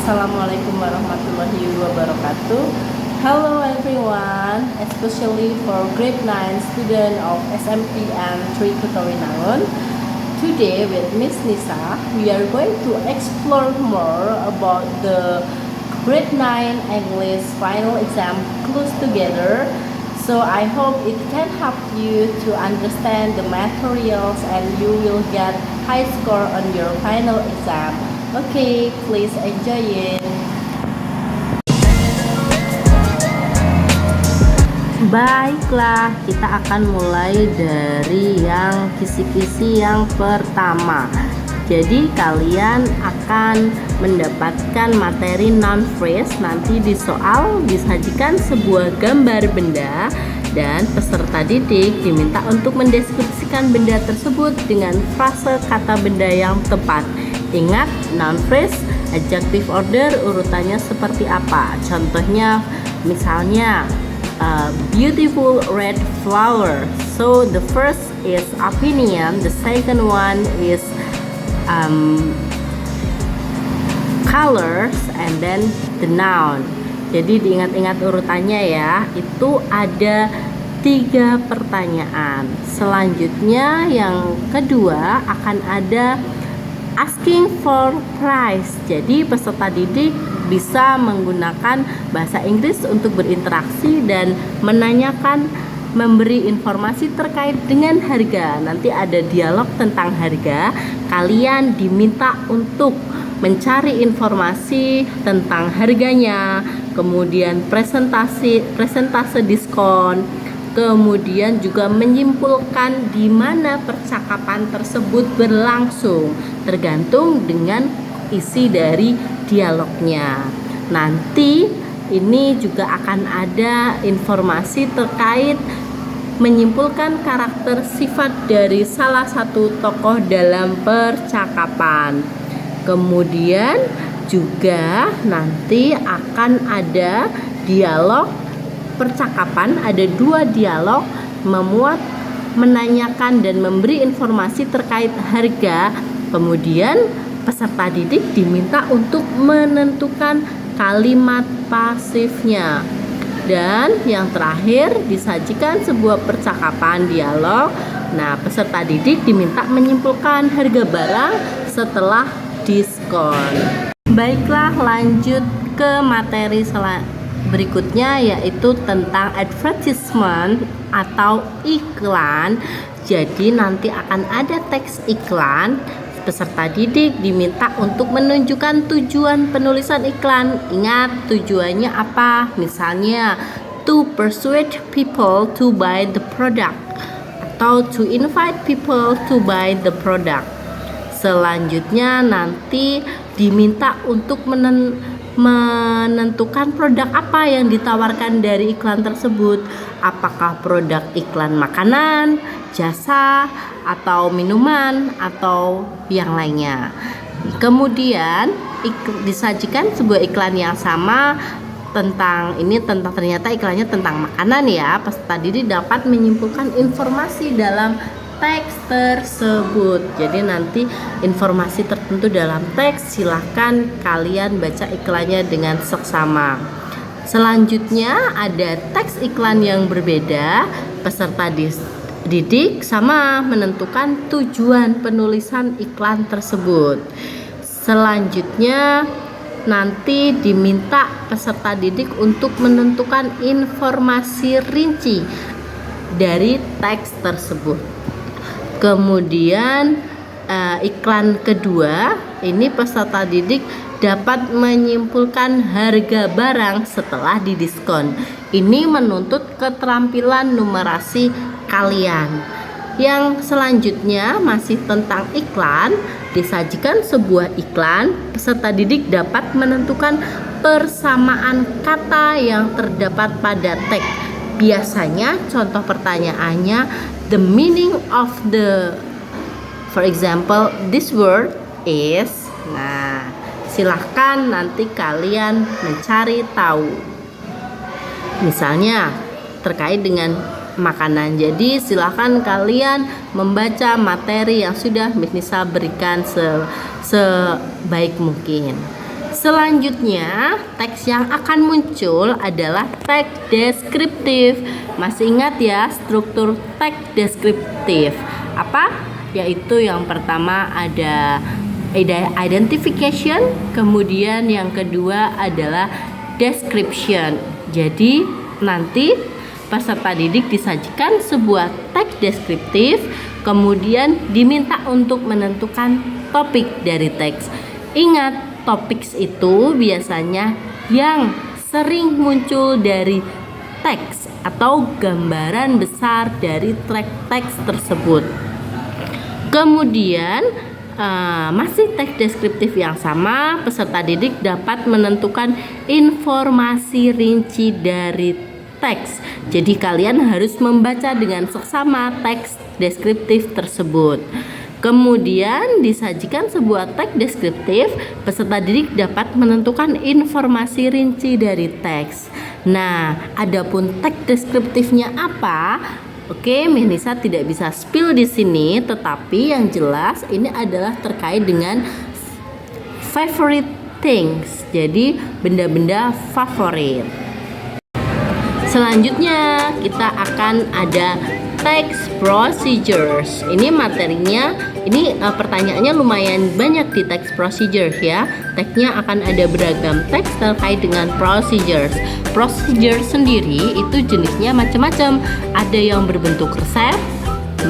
Assalamualaikum warahmatullahi wabarakatuh. Hello everyone, especially for grade 9 student of SMPN 3 Kutarinangun. Today with Miss Nisa, we are going to explore more about the grade 9 English final exam Clues Together. So I hope it can help you to understand the materials and you will get high score on your final exam. Okay, please enjoy it. Baiklah, kita akan mulai dari yang kisi-kisi yang pertama. Jadi kalian akan mendapatkan materi noun phrase. Nanti di soal disajikan sebuah gambar benda dan peserta didik diminta untuk mendeskripsikan benda tersebut dengan frase kata benda yang tepat. Ingat, noun phrase, adjective order urutannya seperti apa. Contohnya misalnya beautiful red flower. So the first is opinion, the second one is colors, and then the noun. Jadi diingat-ingat urutannya ya. Itu ada 3 pertanyaan. Selanjutnya yang kedua akan ada asking for price. Jadi peserta didik bisa menggunakan bahasa Inggris untuk berinteraksi dan menanyakan, memberi informasi terkait dengan harga. Nanti ada dialog tentang harga. Kalian diminta untuk mencari informasi tentang harganya, kemudian presentase diskon, kemudian juga menyimpulkan di mana percakapan tersebut berlangsung, tergantung dengan isi dari dialognya. Nanti ini juga akan ada informasi terkait menyimpulkan karakter sifat dari salah satu tokoh dalam percakapan. Kemudian juga nanti akan ada dialog percakapan, ada 2 dialog memuat menanyakan dan memberi informasi terkait harga. Kemudian peserta didik diminta untuk menentukan kalimat pasifnya. Dan yang terakhir disajikan sebuah percakapan dialog. Nah, peserta didik diminta menyimpulkan harga barang setelah diskon. Baiklah, lanjut ke materi berikutnya, yaitu tentang advertisement atau iklan. Jadi nanti akan ada teks iklan. Peserta didik diminta untuk menunjukkan tujuan penulisan iklan. Ingat tujuannya apa? Misalnya to persuade people to buy the product atau to invite people to buy the product. Selanjutnya nanti diminta untuk menentukan produk apa yang ditawarkan dari iklan tersebut. Apakah produk iklan makanan, jasa, atau minuman, atau yang lainnya. Kemudian disajikan sebuah iklan yang sama ternyata iklannya tentang makanan ya. Peserta didik dapat menyimpulkan informasi dalam teks tersebut. Jadi nanti informasi tertentu dalam teks silahkan kalian baca iklannya dengan seksama. Selanjutnya ada teks iklan yang berbeda. Peserta didik sama menentukan tujuan penulisan iklan tersebut. Selanjutnya nanti diminta peserta didik untuk menentukan informasi rinci dari teks tersebut. Kemudian iklan kedua, ini peserta didik dapat menyimpulkan harga barang setelah didiskon. Ini menuntut keterampilan numerasi kalian. Yang selanjutnya masih tentang iklan. Disajikan sebuah iklan, peserta didik dapat menentukan persamaan kata yang terdapat pada teks. Biasanya contoh pertanyaannya the meaning of for example this word is. Nah, silahkan nanti kalian mencari tahu. Misalnya terkait dengan makanan. Jadi silahkan kalian membaca materi yang sudah Miss Nisa berikan sebaik mungkin. Selanjutnya, teks yang akan muncul adalah teks deskriptif. Masih ingat ya struktur teks deskriptif? Apa? Yaitu yang pertama ada identification, kemudian yang kedua adalah description. Jadi, nanti peserta didik disajikan sebuah teks deskriptif, kemudian diminta untuk menentukan topik dari teks. Ingat, topik itu biasanya yang sering muncul dari teks atau gambaran besar dari teks tersebut. Kemudian masih teks deskriptif yang sama, peserta didik dapat menentukan informasi rinci dari teks. Jadi kalian harus membaca dengan seksama teks deskriptif tersebut. Kemudian disajikan sebuah teks deskriptif, peserta didik dapat menentukan informasi rinci dari teks. Nah, adapun teks deskriptifnya apa? Oke, Melisa tidak bisa spill di sini, tetapi yang jelas ini adalah terkait dengan favorite things. Jadi, benda-benda favorit. Selanjutnya, kita akan ada text procedures. Ini materinya, pertanyaannya lumayan banyak di text procedures ya. Teksnya akan ada beragam teks terkait dengan procedures. Procedure sendiri itu jenisnya macam-macam. Ada yang berbentuk resep,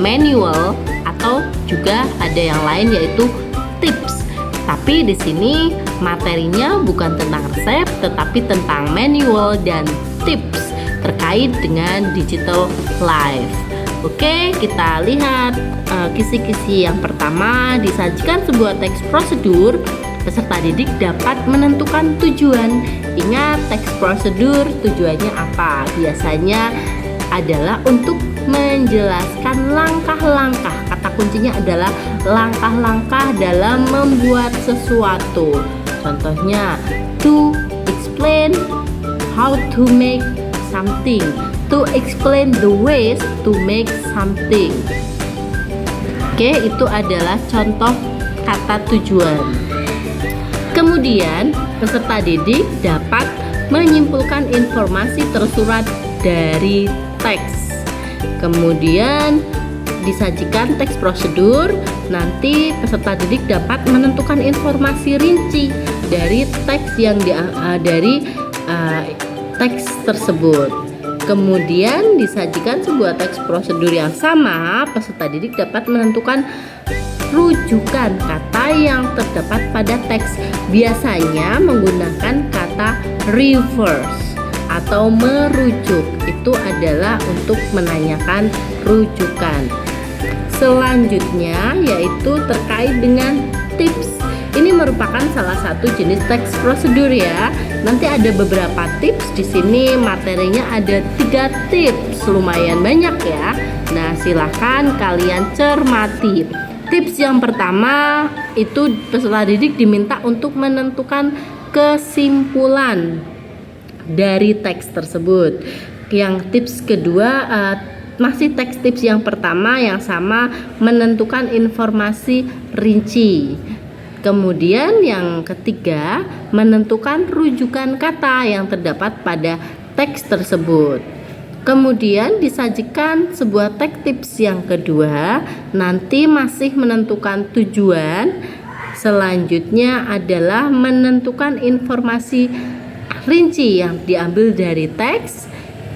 manual, atau juga ada yang lain yaitu tips. Tapi di sini materinya bukan tentang resep, tetapi tentang manual dan tips terkait dengan digital life. Oke, kita lihat kisi-kisi yang pertama. Disajikan sebuah teks prosedur, peserta didik dapat menentukan tujuan. Ingat, teks prosedur tujuannya apa? Biasanya adalah untuk menjelaskan langkah-langkah. Kata kuncinya adalah langkah-langkah dalam membuat sesuatu. Contohnya, to explain how to make something, to explain the ways to make something. Oke, itu adalah contoh kata tujuan. Kemudian, peserta didik dapat menyimpulkan informasi tersurat dari teks. Kemudian disajikan teks prosedur, nanti peserta didik dapat menentukan informasi rinci dari teks yang teks tersebut. Kemudian disajikan sebuah teks prosedur yang sama, peserta didik dapat menentukan rujukan kata yang terdapat pada teks. Biasanya menggunakan kata reverse atau merujuk. Itu adalah untuk menanyakan rujukan. Selanjutnya yaitu terkait dengan tips. Ini merupakan salah satu jenis teks prosedur ya. Nanti ada beberapa tips di sini, materinya ada 3 tips, lumayan banyak ya. Nah, silahkan kalian cermati. Tips yang pertama itu peserta didik diminta untuk menentukan kesimpulan dari teks tersebut. Yang tips kedua masih teks tips yang pertama yang sama, menentukan informasi rinci. Kemudian yang ketiga, menentukan rujukan kata yang terdapat pada teks tersebut. Kemudian disajikan sebuah teks tips yang kedua, nanti masih menentukan tujuan. Selanjutnya adalah menentukan informasi rinci yang diambil dari teks.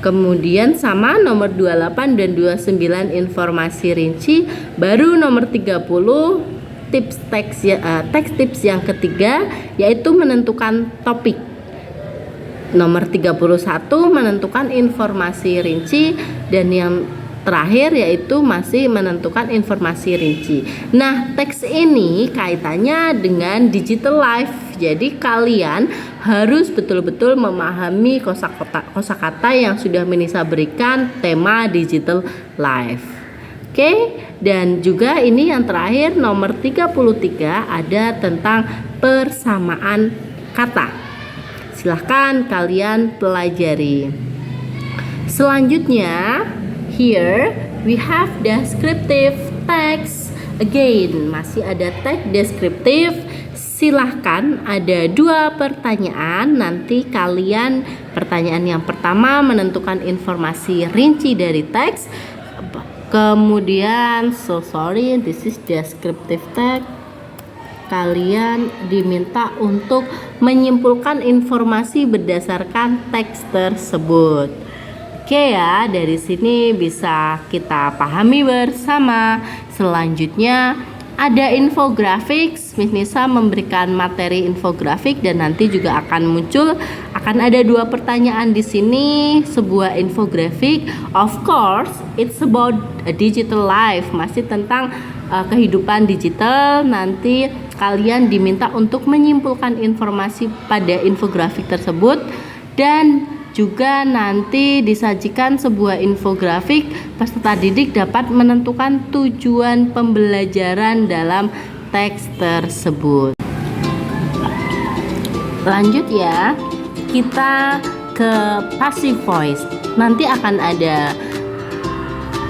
Kemudian sama nomor 28 dan 29 informasi rinci. Baru nomor 30 teks tips yang ketiga yaitu menentukan topik. Nomor 31 menentukan informasi rinci, dan yang terakhir yaitu masih menentukan informasi rinci. Nah, teks ini kaitannya dengan digital life. Jadi kalian harus betul-betul memahami kosakata yang sudah Melisa berikan tema digital life. Oke, dan juga ini yang terakhir nomor 33 ada tentang persamaan kata. Silahkan kalian pelajari. Selanjutnya, here we have descriptive text. Again, masih ada teks deskriptif Silahkan, ada 2 pertanyaan. Nanti kalian, pertanyaan yang pertama menentukan informasi rinci dari teks. Kemudian, this is descriptive text. Kalian diminta untuk menyimpulkan informasi berdasarkan teks tersebut. Oke ya, dari sini bisa kita pahami bersama. Selanjutnya ada infografik. Miss Nisa memberikan materi infografik dan nanti juga akan ada 2 pertanyaan di sini. Sebuah infografik, of course, it's about a digital life, masih tentang kehidupan digital. Nanti kalian diminta untuk menyimpulkan informasi pada infografik tersebut dan juga nanti disajikan sebuah infografik. Peserta didik dapat menentukan tujuan pembelajaran dalam teks tersebut. Lanjut ya, kita ke passive voice. Nanti akan ada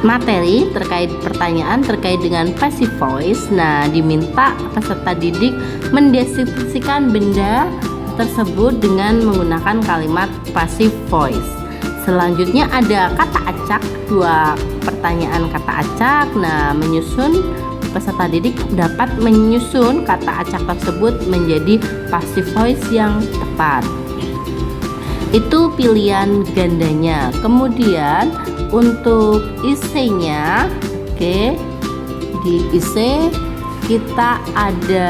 materi terkait pertanyaan terkait dengan passive voice. Nah, diminta peserta didik mendeskripsikan benda tersebut dengan menggunakan kalimat passive voice. Selanjutnya ada kata acak, 2 pertanyaan kata acak. Nah, peserta didik dapat menyusun kata acak tersebut menjadi passive voice yang tepat. Itu pilihan gandanya. Kemudian untuk isenya, di ise kita ada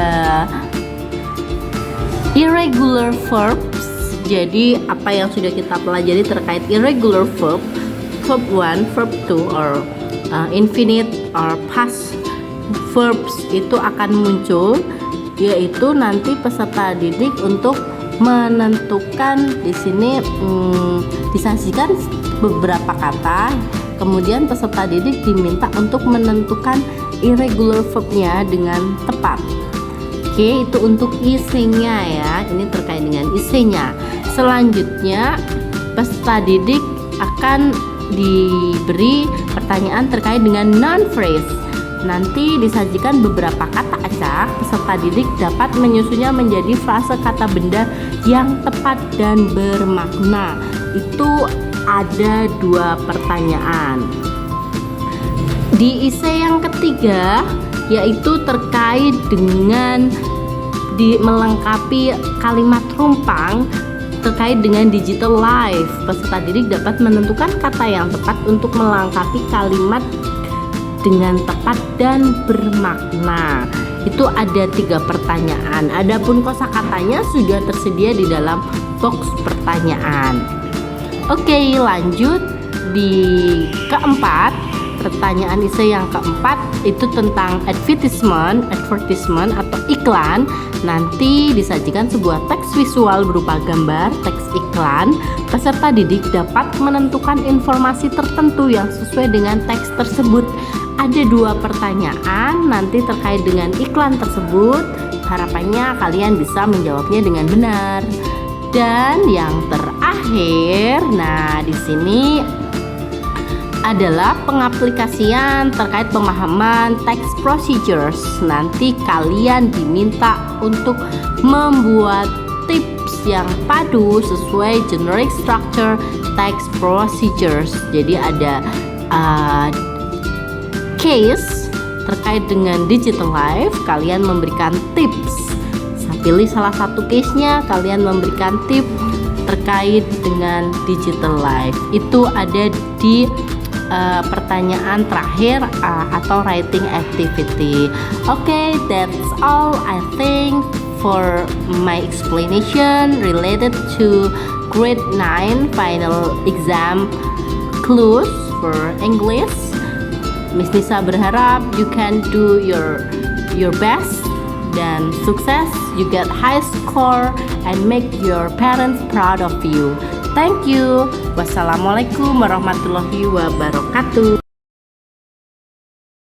irregular verbs. Jadi apa yang sudah kita pelajari terkait irregular verb 1, verb 2 or infinite or past verbs itu akan muncul, yaitu nanti peserta didik untuk menentukan. Di sini disajikan beberapa kata, kemudian peserta didik diminta untuk menentukan irregular verbnya dengan tepat. Oke, itu untuk isenya ya. Ini terkait dengan isenya. Selanjutnya peserta didik akan diberi pertanyaan terkait dengan noun phrase. Nanti disajikan beberapa kata acak. Peserta didik dapat menyusunnya menjadi frase kata benda yang tepat dan bermakna. Itu ada 2 pertanyaan. Di ise yang ketiga, yaitu terkait dengan melengkapi kalimat rumpang terkait dengan digital life. Peserta didik dapat menentukan kata yang tepat untuk melengkapi kalimat dengan tepat dan bermakna. Itu ada 3 pertanyaan. Adapun kosakatanya sudah tersedia di dalam box pertanyaan. Oke, lanjut di keempat. Pertanyaan ise yang keempat itu tentang advertisement atau iklan. Nanti disajikan sebuah teks visual berupa gambar, teks iklan. Peserta didik dapat menentukan informasi tertentu yang sesuai dengan teks tersebut. Ada 2 pertanyaan nanti terkait dengan iklan tersebut. Harapannya kalian bisa menjawabnya dengan benar. Dan yang terakhir, nah di sini adalah pengaplikasian terkait pemahaman text procedures. Nanti kalian diminta untuk membuat tips yang padu sesuai generic structure text procedures. Jadi ada case terkait dengan digital life, kalian memberikan tips. Pilih salah satu case-nya, kalian memberikan tips terkait dengan digital life. Itu ada di pertanyaan terakhir atau writing activity. Okay, that's all I think for my explanation related to grade 9 final exam clues for English. Miss Nisa berharap you can do your best dan sukses, you get high score and make your parents proud of you. Thank you. Wassalamualaikum warahmatullahi wabarakatuh.